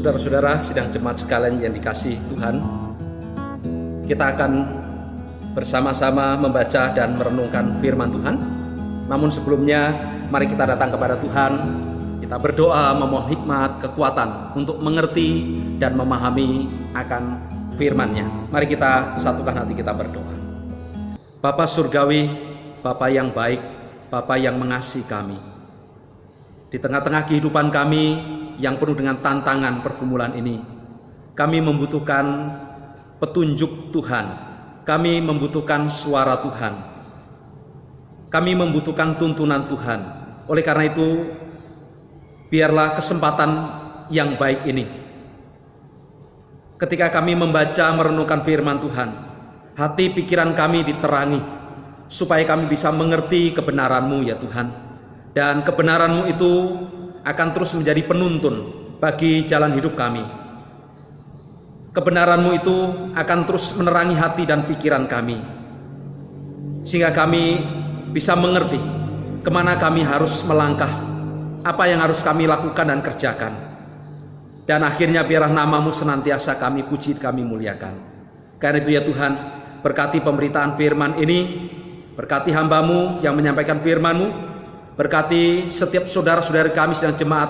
Saudara-saudara, sidang jemaat sekalian yang dikasihi Tuhan, kita akan bersama-sama membaca dan merenungkan firman Tuhan. Namun sebelumnya, mari kita datang kepada Tuhan. Kita berdoa memohon hikmat, kekuatan untuk mengerti dan memahami akan firman-Nya. Mari kita satukan hati kita berdoa. Bapa Surgawi, Bapa yang baik, Bapa yang mengasihi kami. Di tengah-tengah kehidupan kami yang penuh dengan tantangan pergumulan ini, kami membutuhkan petunjuk Tuhan. Kami membutuhkan suara Tuhan. Kami membutuhkan tuntunan Tuhan. Oleh karena itu, biarlah kesempatan yang baik ini, ketika kami membaca merenungkan firman Tuhan, hati pikiran kami diterangi, supaya kami bisa mengerti kebenaran-Mu ya Tuhan. Dan kebenaran-Mu itu akan terus menjadi penuntun bagi jalan hidup kami. Kebenaran-Mu itu akan terus menerangi hati dan pikiran kami, sehingga kami bisa mengerti kemana kami harus melangkah, apa yang harus kami lakukan dan kerjakan. Dan akhirnya biarlah nama-Mu senantiasa kami puji, kami muliakan. Karena itu ya Tuhan, berkati pemberitaan firman ini, berkati hamba-Mu yang menyampaikan firman-Mu, berkati setiap saudara-saudari kami sedang jemaat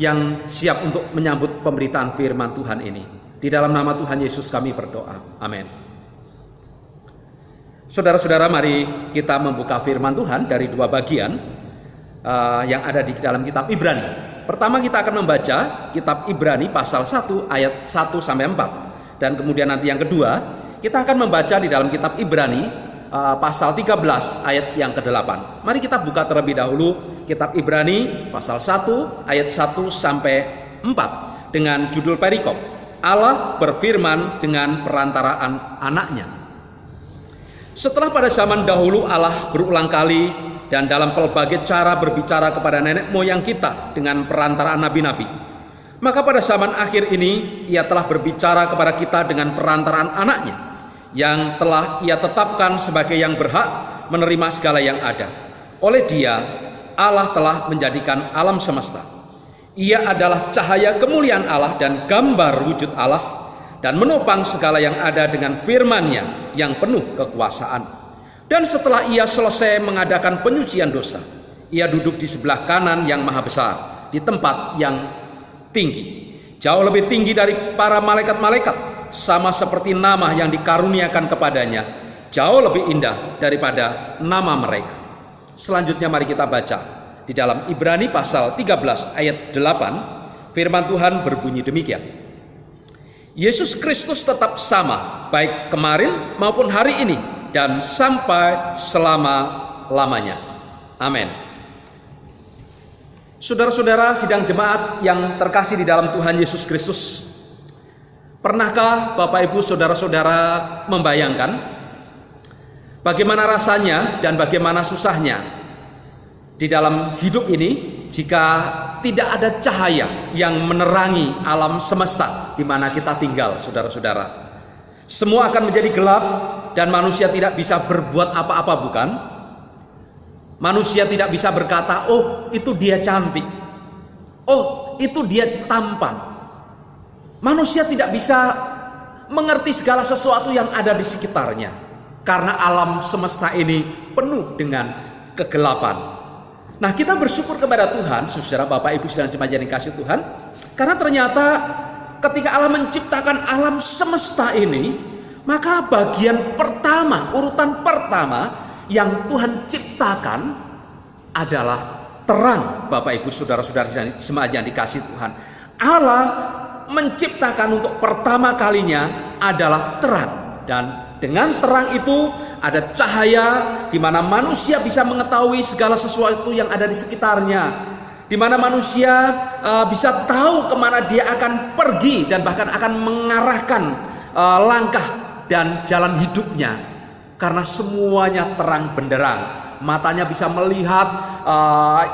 yang siap untuk menyambut pemberitaan firman Tuhan ini. Di dalam nama Tuhan Yesus kami berdoa. Amin. Saudara-saudara, mari kita membuka firman Tuhan dari dua bagian yang ada di dalam kitab Ibrani. Pertama kita akan membaca kitab Ibrani pasal 1 ayat 1 sampai 4. Dan kemudian nanti yang kedua, kita akan membaca di dalam kitab Ibrani pasal 13 ayat yang ke-8. Mari kita buka terlebih dahulu kitab Ibrani pasal 1 ayat 1 sampai 4 dengan judul perikop, Allah berfirman dengan perantaraan anaknya. Setelah pada zaman dahulu Allah berulang kali dan dalam pelbagai cara berbicara kepada nenek moyang kita dengan perantaraan nabi-nabi, maka pada zaman akhir ini Ia telah berbicara kepada kita dengan perantaraan anaknya, yang telah Ia tetapkan sebagai yang berhak menerima segala yang ada. Oleh Dia, Allah telah menjadikan alam semesta. Ia adalah cahaya kemuliaan Allah dan gambar wujud Allah, dan menopang segala yang ada dengan firman-Nya yang penuh kekuasaan. Dan setelah Ia selesai mengadakan penyucian dosa, Ia duduk di sebelah kanan yang maha besar, di tempat yang tinggi, jauh lebih tinggi dari para malaikat-malaikat, sama seperti nama yang dikaruniakan kepadanya jauh lebih indah daripada nama mereka. Selanjutnya mari kita baca di dalam Ibrani pasal 13 ayat 8. Firman Tuhan berbunyi demikian: Yesus Kristus tetap sama baik kemarin maupun hari ini dan sampai selama-lamanya. Amin. Saudara-saudara sidang jemaat yang terkasih di dalam Tuhan Yesus Kristus, pernahkah Bapak Ibu saudara-saudara membayangkan bagaimana rasanya dan bagaimana susahnya di dalam hidup ini jika tidak ada cahaya yang menerangi alam semesta di mana kita tinggal, saudara-saudara? Semua akan menjadi gelap dan manusia tidak bisa berbuat apa-apa, bukan? Manusia tidak bisa berkata, "Oh, itu dia cantik. Oh, itu dia tampan." Manusia tidak bisa mengerti segala sesuatu yang ada di sekitarnya, karena alam semesta ini penuh dengan kegelapan. Nah, kita bersyukur kepada Tuhan, saudara, Bapak Ibu sedang jemaat yang dikasihi Tuhan, karena ternyata ketika Allah menciptakan alam semesta ini, maka bagian pertama, urutan pertama yang Tuhan ciptakan adalah terang. Bapak Ibu saudara-saudara jemaat yang dikasihi Tuhan, Allah menciptakan untuk pertama kalinya adalah terang, dan dengan terang itu ada cahaya di mana manusia bisa mengetahui segala sesuatu yang ada di sekitarnya, di mana manusia bisa tahu kemana dia akan pergi dan bahkan akan mengarahkan langkah dan jalan hidupnya, karena semuanya terang benderang. Matanya bisa melihat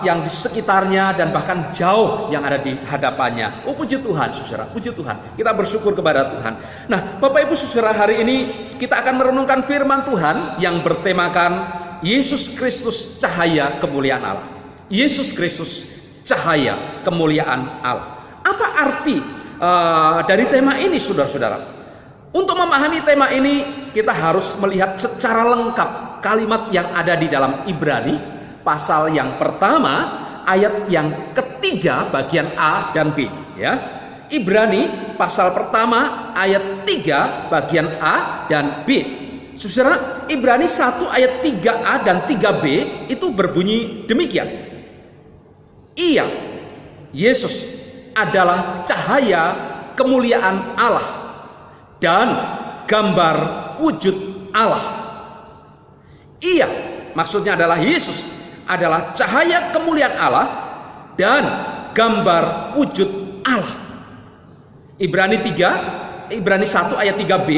yang di sekitarnya dan bahkan jauh yang ada di hadapannya. Oh, puji Tuhan, saudara, puji Tuhan. Kita bersyukur kepada Tuhan. Nah, Bapak Ibu saudara, hari ini kita akan merenungkan firman Tuhan yang bertemakan Yesus Kristus cahaya kemuliaan Allah. Yesus Kristus cahaya kemuliaan Allah. Apa arti dari tema ini, saudara-saudara. Untuk memahami tema ini, kita harus melihat secara lengkap kalimat yang ada di dalam Ibrani pasal yang pertama, ayat yang ketiga bagian A dan B, ya. Ibrani pasal pertama ayat 3 bagian A dan B. Saudara, Ibrani 1 ayat 3A dan 3B itu berbunyi demikian. Ia, Yesus, adalah cahaya kemuliaan Allah dan gambar wujud Allah. Ia, maksudnya adalah Yesus, adalah cahaya kemuliaan Allah dan gambar wujud Allah. Ibrani 1 ayat 3b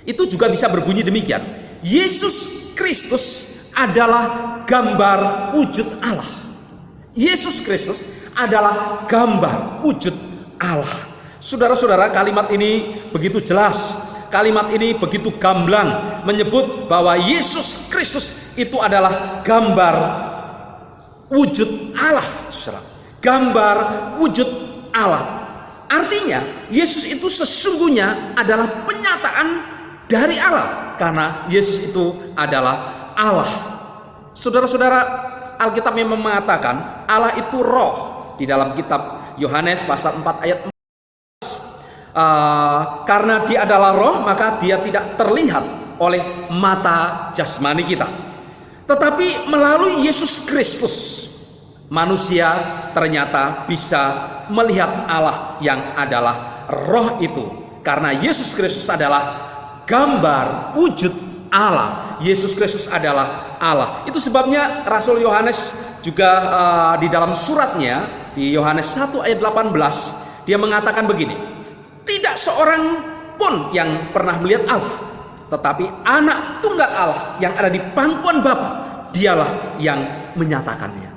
itu juga bisa berbunyi demikian. Yesus Kristus adalah gambar wujud Allah. Yesus Kristus adalah gambar wujud Allah. Saudara-saudara, kalimat ini begitu jelas, kalimat ini begitu gamblang menyebut bahwa Yesus Kristus itu adalah gambar wujud Allah. Gambar wujud Allah. Artinya Yesus itu sesungguhnya adalah penyataan dari Allah, karena Yesus itu adalah Allah. Saudara-saudara, Alkitab memang mengatakan Allah itu roh. Di dalam kitab Yohanes pasal 4 ayat 4, karena dia adalah roh, maka dia tidak terlihat oleh mata jasmani kita, tetapi melalui Yesus Kristus manusia ternyata bisa melihat Allah yang adalah roh itu, karena Yesus Kristus adalah gambar wujud Allah. Yesus Kristus adalah Allah. Itu sebabnya Rasul Yohanes juga di dalam suratnya di Yohanes 1 ayat 18 dia mengatakan begini, tidak seorang pun yang pernah melihat Allah, tetapi anak tunggal Allah yang ada di pangkuan Bapa, dialah yang menyatakannya.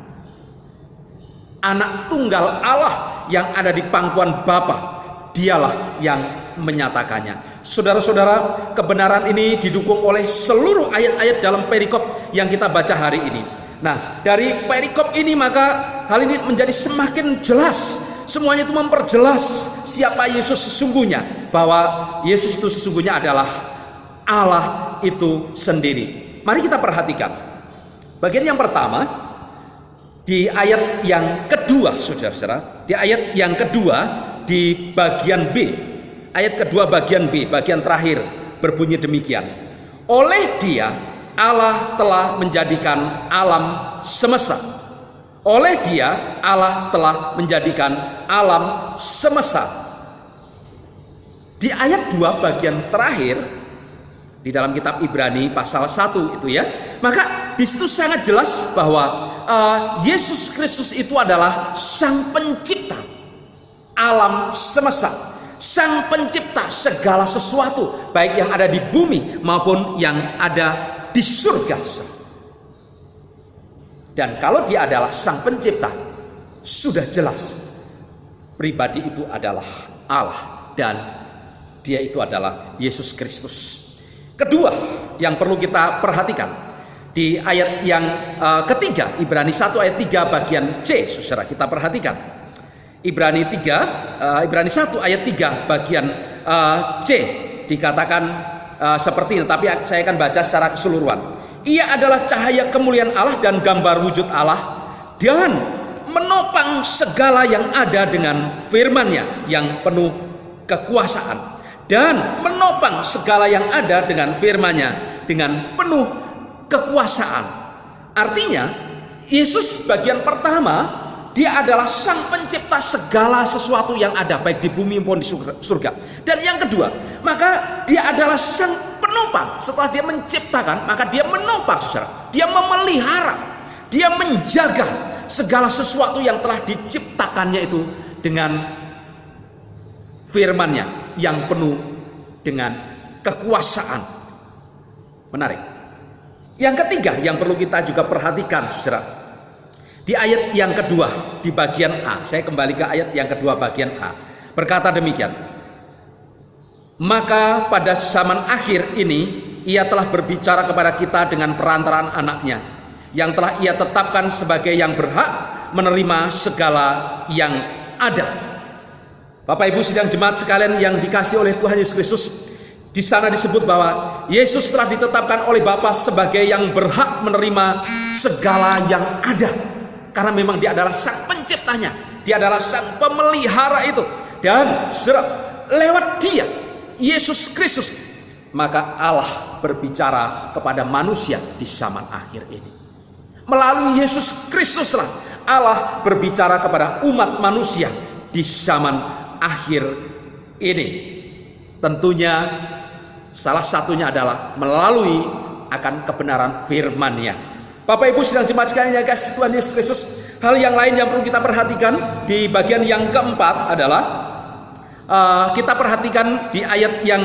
Anak tunggal Allah yang ada di pangkuan Bapa, dialah yang menyatakannya. Saudara-saudara, kebenaran ini didukung oleh seluruh ayat-ayat dalam perikop yang kita baca hari ini. Nah, dari perikop ini maka hal ini menjadi semakin jelas. Semuanya itu memperjelas siapa Yesus sesungguhnya, bahwa Yesus itu sesungguhnya adalah Allah itu sendiri. Mari kita perhatikan bagian yang pertama di ayat yang kedua, saudara-saudara. Di ayat yang kedua di bagian B, ayat kedua bagian B, bagian terakhir berbunyi demikian. Oleh Dia Allah telah menjadikan alam semesta. Oleh Dia Allah telah menjadikan alam semesta. Di ayat 2 bagian terakhir di dalam kitab Ibrani pasal 1 itu ya, maka di situ sangat jelas bahwa Yesus Kristus itu adalah sang pencipta alam semesta, sang pencipta segala sesuatu, baik yang ada di bumi maupun yang ada di surga. Dan kalau dia adalah sang pencipta, sudah jelas pribadi itu adalah Allah dan dia itu adalah Yesus Kristus. Kedua yang perlu kita perhatikan di ayat yang ketiga, Ibrani 1 ayat 3 bagian C, saudara, kita perhatikan. Ibrani 1 ayat 3 bagian C dikatakan seperti ini, tapi saya akan baca secara keseluruhan. Ia adalah cahaya kemuliaan Allah dan gambar wujud Allah, dan menopang segala yang ada dengan firman-Nya yang penuh kekuasaan, dan menopang segala yang ada dengan firman-Nya dengan penuh kekuasaan. Artinya Yesus bagian pertama, dia adalah sang pencipta segala sesuatu yang ada baik di bumi maupun di surga. Dan yang kedua, maka dia adalah sang penopang. Setelah dia menciptakan, maka dia menopang, saudara. Dia memelihara, dia menjaga segala sesuatu yang telah diciptakannya itu dengan firman-Nya yang penuh dengan kekuasaan. Menarik. Yang ketiga yang perlu kita juga perhatikan, saudara, di ayat yang kedua di bagian A. Saya kembali ke ayat yang kedua bagian A. Berkata demikian, maka pada zaman akhir ini Ia telah berbicara kepada kita dengan perantaraan Anaknya, yang telah Ia tetapkan sebagai yang berhak menerima segala yang ada. Bapak Ibu sidang jemaat sekalian yang dikasihi oleh Tuhan Yesus Kristus, di sana disebut bahwa Yesus telah ditetapkan oleh Bapa sebagai yang berhak menerima segala yang ada. Karena memang Dia adalah sang penciptanya, Dia adalah sang pemelihara itu. Dan lewat Dia, Yesus Kristus, maka Allah berbicara kepada manusia di zaman akhir ini. Melalui Yesus Kristuslah Allah berbicara kepada umat manusia di zaman akhir ini. Tentunya salah satunya adalah melalui akan kebenaran firman-Nya. Bapak Ibu sidang jemaat sekalian yang kasih Tuhan Yesus Kristus, hal yang lain yang perlu kita perhatikan di bagian yang keempat adalah kita perhatikan di ayat yang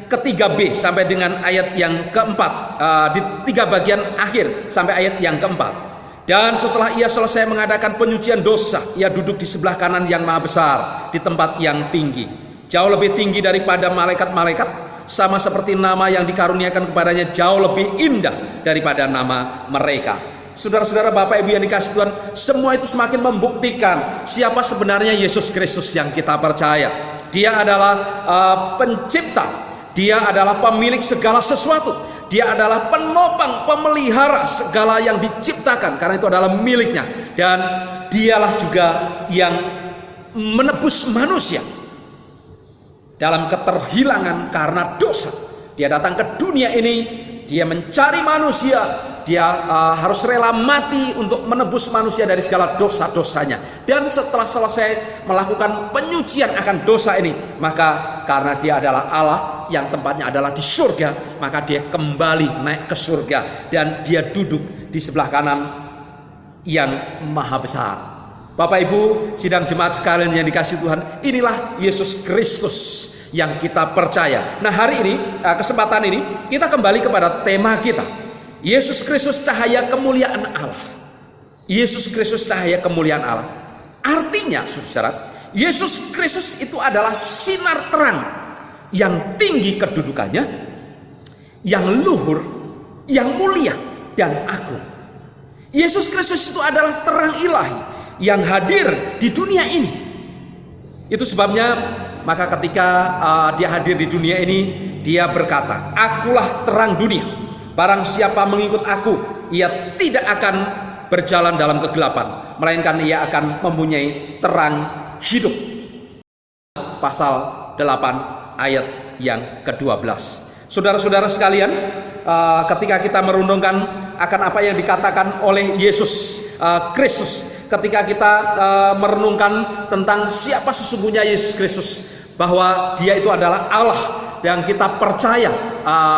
ketiga B sampai dengan ayat yang keempat, di 3 bagian akhir sampai ayat yang keempat. Dan setelah ia selesai mengadakan penyucian dosa, ia duduk di sebelah kanan yang maha besar, di tempat yang tinggi, jauh lebih tinggi daripada malaikat-malaikat, sama seperti nama yang dikaruniakan kepadanya jauh lebih indah daripada nama mereka. Saudara-saudara, Bapak Ibu yang dikasihi Tuhan, semua itu semakin membuktikan siapa sebenarnya Yesus Kristus yang kita percaya. Dia adalah pencipta, Dia adalah pemilik segala sesuatu, Dia adalah penopang, pemelihara segala yang diciptakan, karena itu adalah miliknya. Dan Dialah juga yang menebus manusia dalam keterhilangan karena dosa. Dia datang ke dunia ini, Dia mencari manusia, Dia harus rela mati untuk menebus manusia dari segala dosa-dosanya. Dan setelah selesai melakukan penyucian akan dosa ini, maka karena Dia adalah Allah yang tempatnya adalah di surga, maka Dia kembali naik ke surga dan Dia duduk di sebelah kanan yang maha besar. Bapak Ibu sidang jemaat sekalian yang dikasihi Tuhan, inilah Yesus Kristus yang kita percaya. Nah, hari ini, kesempatan ini, kita kembali kepada tema kita, Yesus Kristus cahaya kemuliaan Allah. Yesus Kristus cahaya kemuliaan Allah. Artinya, saudara, Yesus Kristus itu adalah sinar terang yang tinggi kedudukannya, yang luhur, yang mulia dan agung. Yesus Kristus itu adalah terang ilahi yang hadir di dunia ini. Itu sebabnya maka ketika Dia hadir di dunia ini, Dia berkata, "Akulah terang dunia. Barang siapa mengikut Aku, ia tidak akan berjalan dalam kegelapan, melainkan ia akan mempunyai terang hidup." Pasal 8 ayat yang ke-12. Saudara-saudara sekalian, ketika kita merenungkan akan apa yang dikatakan oleh Yesus Kristus, ketika kita merenungkan tentang siapa sesungguhnya Yesus Kristus, bahwa Dia itu adalah Allah yang kita percaya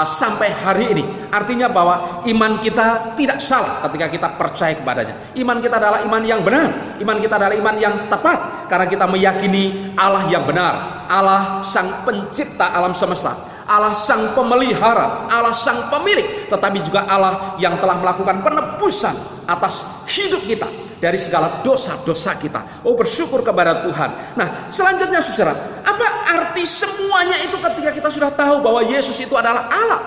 sampai hari ini. Artinya bahwa iman kita tidak salah ketika kita percaya kepadanya. Iman kita adalah iman yang benar, iman kita adalah iman yang tepat, karena kita meyakini Allah yang benar, Allah sang pencipta alam semesta, Allah sang pemelihara, Allah sang pemilik, tetapi juga Allah yang telah melakukan penebusan atas hidup kita dari segala dosa-dosa kita. Oh, bersyukur kepada Tuhan. Nah, selanjutnya saudara, apa arti semuanya itu ketika kita sudah tahu bahwa Yesus itu adalah Allah,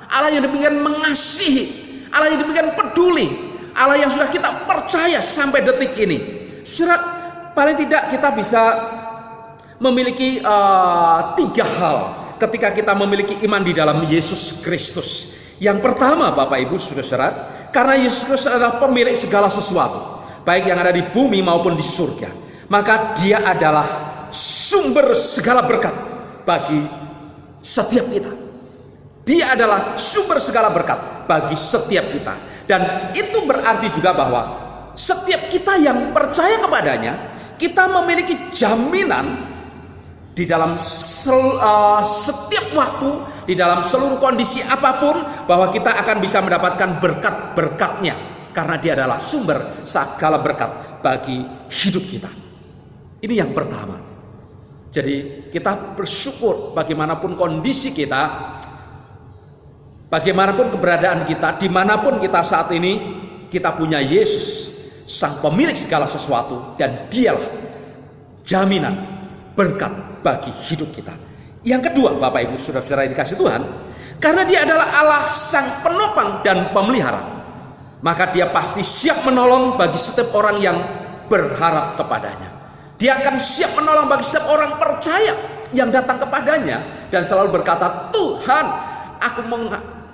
Allah yang demikian mengasihi, Allah yang demikian peduli, Allah yang sudah kita percaya sampai detik ini. Saudara, paling tidak kita bisa memiliki 3 hal ketika kita memiliki iman di dalam Yesus Kristus. Yang pertama, Bapak Ibu saudara, karena Yesus Kristus adalah pemilik segala sesuatu, baik yang ada di bumi maupun di surga, maka Dia adalah sumber segala berkat bagi setiap kita. Dia adalah sumber segala berkat bagi setiap kita. Dan itu berarti juga bahwa setiap kita yang percaya kepadanya, kita memiliki jaminan di dalam setiap waktu, di dalam seluruh kondisi apapun, bahwa kita akan bisa mendapatkan berkat-berkatnya, karena Dia adalah sumber segala berkat bagi hidup kita. Ini yang pertama. Jadi kita bersyukur bagaimanapun kondisi kita, bagaimanapun keberadaan kita, dimanapun kita saat ini, kita punya Yesus, sang pemilik segala sesuatu, dan Dialah jaminan berkat bagi hidup kita. Yang kedua, Bapak Ibu saudara-saudara yang dikasihi Tuhan, karena Dia adalah Allah sang penopang dan pemelihara, maka Dia pasti siap menolong bagi setiap orang yang berharap kepadanya. Dia akan siap menolong bagi setiap orang percaya yang datang kepadanya dan selalu berkata, Tuhan, aku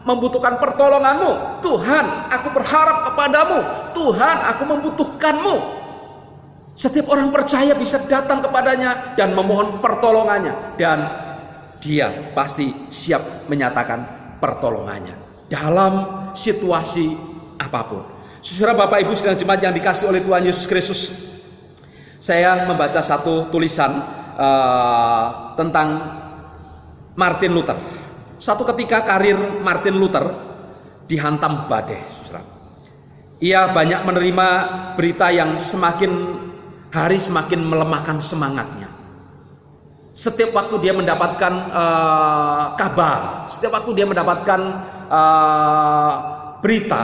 membutuhkan pertolonganmu. Tuhan, aku berharap kepadamu. Tuhan, aku membutuhkanmu. Setiap orang percaya bisa datang kepadanya dan memohon pertolongannya, dan dia pasti siap menyatakan pertolongannya dalam situasi apapun. Saudara, Bapak Ibu sedang jemaat yang dikasih oleh Tuhan Yesus Kristus, saya membaca satu tulisan tentang Martin Luther. Satu ketika karir Martin Luther dihantam badai, saudara. Ia banyak menerima berita yang semakin hari semakin melemahkan semangatnya. Setiap waktu dia mendapatkan kabar, setiap waktu dia mendapatkan berita,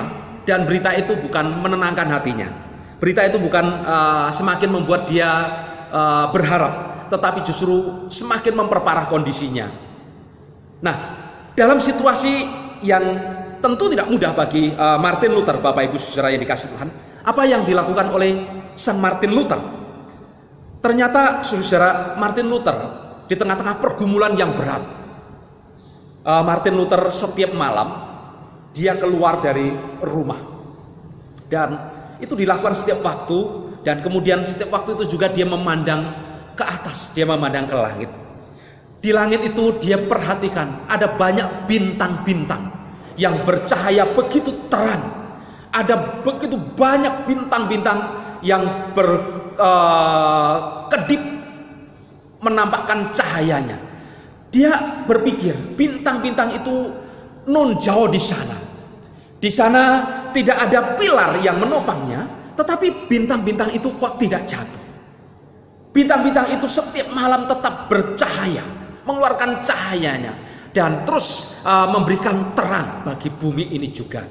dan berita itu bukan menenangkan hatinya. Berita itu bukan semakin membuat dia berharap, tetapi justru semakin memperparah kondisinya. Nah, dalam situasi yang tentu tidak mudah bagi Martin Luther, Bapak Ibu saudara yang dikasih Tuhan, apa yang dilakukan oleh sang Martin Luther? Ternyata saudara, Martin Luther di tengah-tengah pergumulan yang berat, Martin Luther setiap malam dia keluar dari rumah, dan itu dilakukan setiap waktu, dan kemudian setiap waktu itu juga dia memandang ke atas, dia memandang ke langit. Di langit itu dia perhatikan ada banyak bintang-bintang yang bercahaya begitu terang. Ada begitu banyak bintang-bintang yang berkedip menampakkan cahayanya. Dia berpikir bintang-bintang itu non jauh di sana. Di sana tidak ada pilar yang menopangnya, tetapi bintang-bintang itu kok tidak jatuh. Bintang-bintang itu setiap malam tetap bercahaya, mengeluarkan cahayanya, dan terus memberikan terang bagi bumi ini juga.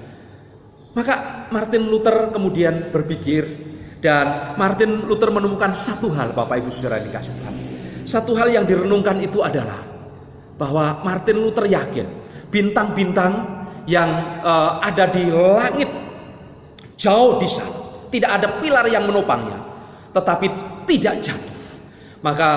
Maka Martin Luther kemudian berpikir, dan Martin Luther menemukan satu hal, Bapak Ibu saudara yang dikasih Tuhan. Satu hal yang direnungkan itu adalah bahwa Martin Luther yakin bintang-bintang yang ada di langit jauh di sana tidak ada pilar yang menopangnya, tetapi tidak jatuh. Maka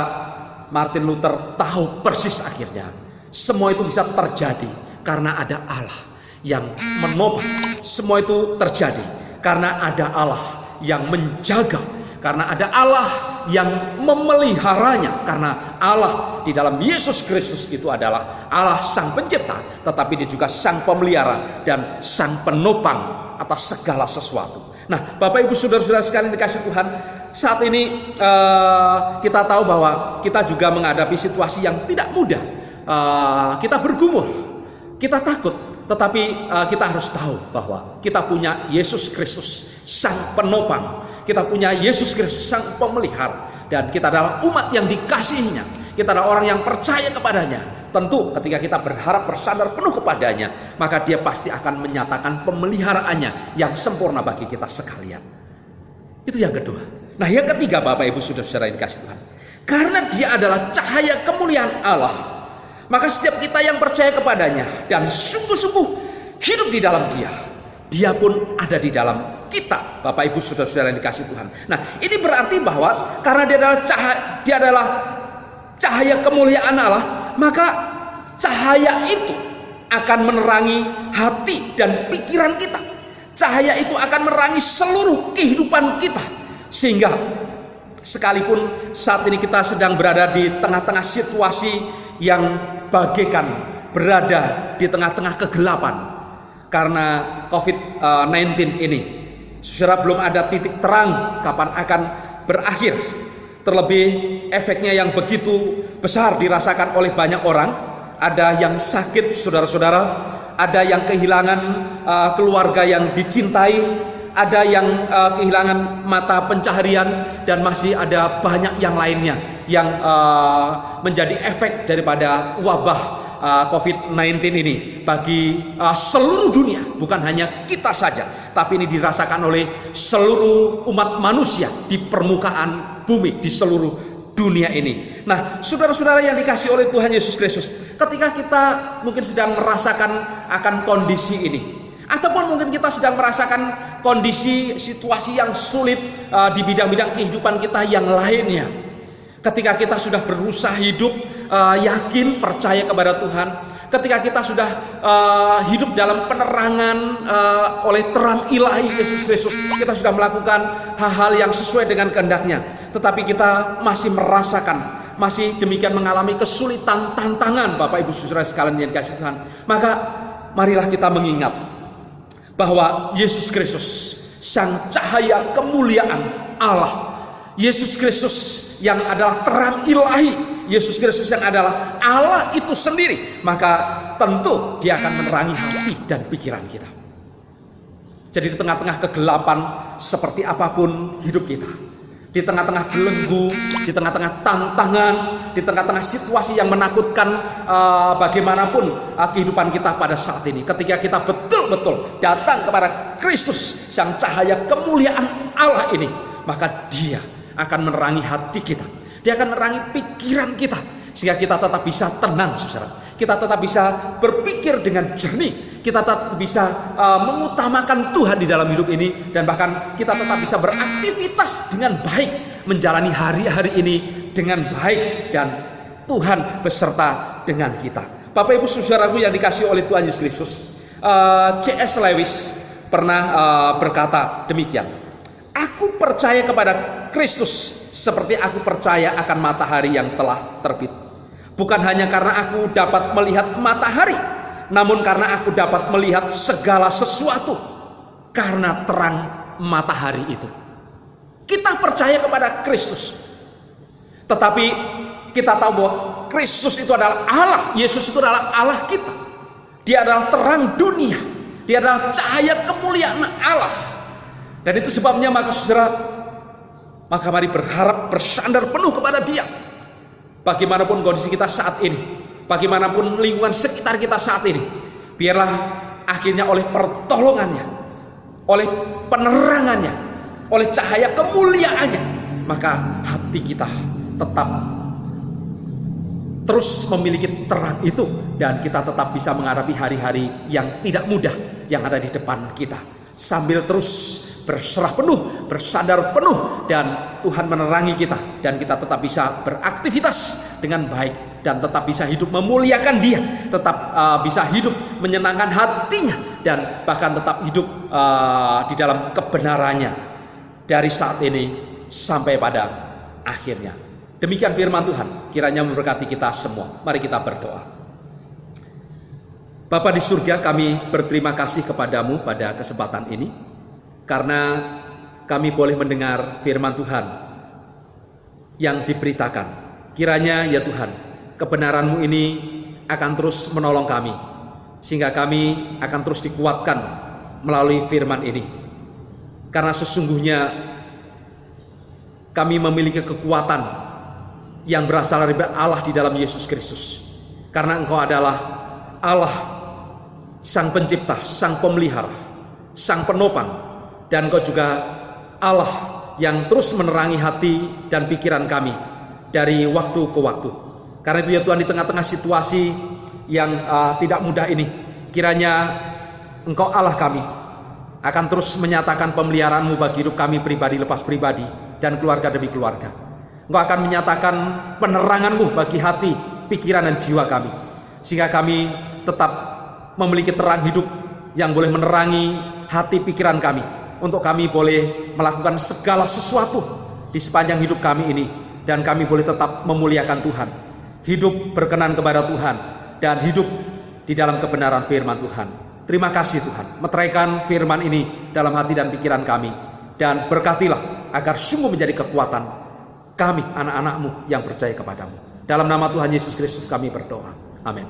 Martin Luther tahu persis akhirnya semua itu bisa terjadi karena ada Allah yang menopang. Semua itu terjadi karena ada Allah yang menjaga, karena ada Allah yang memeliharanya, karena Allah di dalam Yesus Kristus itu adalah Allah sang pencipta, tetapi dia juga sang pemelihara dan sang penopang atas segala sesuatu. Nah, Bapak Ibu saudara-saudara sekalian dikasih Tuhan, saat ini kita tahu bahwa kita juga menghadapi situasi yang tidak mudah. Kita bergumul, kita takut, tetapi kita harus tahu bahwa kita punya Yesus Kristus sang penopang, kita punya Yesus Kristus sang pemelihara, dan kita adalah umat yang dikasihinya, kita adalah orang yang percaya kepadanya. Tentu ketika kita berharap bersandar penuh kepadanya, maka dia pasti akan menyatakan pemeliharaannya yang sempurna bagi kita sekalian. Itu yang kedua. Nah, yang ketiga, Bapak Ibu saudara-saudara yang dikasih Tuhan, karena dia adalah cahaya kemuliaan Allah, maka setiap kita yang percaya kepadanya dan sungguh-sungguh hidup di dalam dia, dia pun ada di dalam kita, Bapak Ibu saudara-saudara yang dikasih Tuhan. Nah, ini berarti bahwa karena dia adalah cahaya kemuliaan Allah, maka cahaya itu akan menerangi hati dan pikiran kita. Cahaya itu akan menerangi seluruh kehidupan kita, sehingga sekalipun saat ini kita sedang berada di tengah-tengah situasi yang bagaikan berada di tengah-tengah kegelapan karena COVID-19 ini, saudara, belum ada titik terang kapan akan berakhir. Terlebih efeknya yang begitu besar dirasakan oleh banyak orang. Ada yang sakit, saudara-saudara, ada yang kehilangan keluarga yang dicintai, ada yang kehilangan mata pencaharian, dan masih ada banyak yang lainnya yang menjadi efek daripada wabah COVID-19 ini bagi seluruh dunia, bukan hanya kita saja, tapi ini dirasakan oleh seluruh umat manusia di permukaan bumi, di seluruh dunia ini. Nah, saudara-saudara yang dikasih oleh Tuhan Yesus Kristus, ketika kita mungkin sedang merasakan akan kondisi ini, Ataupun mungkin kita sedang merasakan kondisi situasi yang sulit di bidang-bidang kehidupan kita yang lainnya. Ketika kita sudah berusaha hidup yakin percaya kepada Tuhan, ketika kita sudah hidup dalam penerangan oleh terang ilahi Yesus Kristus, kita sudah melakukan hal-hal yang sesuai dengan kehendak-Nya, tetapi kita masih merasakan, masih demikian mengalami kesulitan, tantangan, Bapak Ibu Saudara sekalian yang dikasihi Tuhan, maka marilah kita mengingat bahwa Yesus Kristus, Sang Cahaya kemuliaan Allah, Yesus Kristus yang adalah terang ilahi, Yesus Kristus yang adalah Allah itu sendiri, maka tentu Dia akan menerangi hati dan pikiran kita. Jadi di tengah-tengah kegelapan seperti apapun hidup kita, di tengah-tengah belenggu, di tengah-tengah tantangan, di tengah-tengah situasi yang menakutkan bagaimanapun kehidupan kita pada saat ini, ketika kita betul-betul datang kepada Kristus, Sang Cahaya kemuliaan Allah ini, maka Dia akan menerangi hati kita, Dia akan menerangi pikiran kita, sehingga kita tetap bisa tenang, saudara. Kita tetap bisa berpikir dengan jernih, kita tetap bisa mengutamakan Tuhan di dalam hidup ini, dan bahkan kita tetap bisa beraktivitas dengan baik, menjalani hari-hari ini dengan baik, dan Tuhan beserta dengan kita. Bapak Ibu Saudaraku yang dikasihi oleh Tuhan Yesus Kristus, C.S. Lewis pernah berkata demikian, "Aku percaya kepada Kristus seperti aku percaya akan matahari yang telah terbit. Bukan hanya karena aku dapat melihat matahari, namun karena aku dapat melihat segala sesuatu karena terang matahari itu." Kita percaya kepada Kristus, tetapi kita tahu bahwa Kristus itu adalah Allah, Yesus itu adalah Allah kita. Dia adalah terang dunia, Dia adalah cahaya kemuliaan Allah. Dan itu sebabnya maka saudara, maka mari berharap, bersandar penuh kepada Dia. Bagaimanapun kondisi kita saat ini, bagaimanapun lingkungan sekitar kita saat ini, biarlah akhirnya oleh pertolongannya, oleh penerangannya, oleh cahaya kemuliaannya, maka hati kita tetap terus memiliki terang itu, dan kita tetap bisa menghadapi hari-hari yang tidak mudah yang ada di depan kita, sambil terus berserah penuh, bersandar penuh, dan Tuhan menerangi kita, dan kita tetap bisa beraktivitas dengan baik, dan tetap bisa hidup memuliakan Dia, tetap bisa hidup menyenangkan hatinya, dan bahkan tetap hidup di dalam kebenarannya dari saat ini sampai pada akhirnya. Demikian firman Tuhan, kiranya memberkati kita semua. Mari kita berdoa. Bapa di surga, kami berterima kasih kepadamu pada kesempatan ini, karena kami boleh mendengar firman Tuhan yang diberitakan. Kiranya ya Tuhan, kebenaran-Mu ini akan terus menolong kami, sehingga kami akan terus dikuatkan melalui firman ini. Karena sesungguhnya kami memiliki kekuatan yang berasal dari Allah di dalam Yesus Kristus. Karena Engkau adalah Allah, Sang Pencipta, Sang Pemelihara, Sang Penopang, dan Engkau juga Allah yang terus menerangi hati dan pikiran kami dari waktu ke waktu. Karena itu ya Tuhan, di tengah-tengah situasi yang tidak mudah ini, kiranya Engkau Allah kami akan terus menyatakan pemeliharaan-Mu bagi hidup kami pribadi lepas pribadi, dan keluarga demi keluarga. Engkau akan menyatakan penerangan-Mu bagi hati, pikiran, dan jiwa kami, sehingga kami tetap memiliki terang hidup yang boleh menerangi hati pikiran kami, untuk kami boleh melakukan segala sesuatu di sepanjang hidup kami ini, dan kami boleh tetap memuliakan Tuhan, hidup berkenan kepada Tuhan, dan hidup di dalam kebenaran firman Tuhan. Terima kasih Tuhan, meteraikan firman ini dalam hati dan pikiran kami, dan berkatilah agar sungguh menjadi kekuatan kami, anak-anak-Mu yang percaya kepadamu. Dalam nama Tuhan Yesus Kristus kami berdoa. Amin.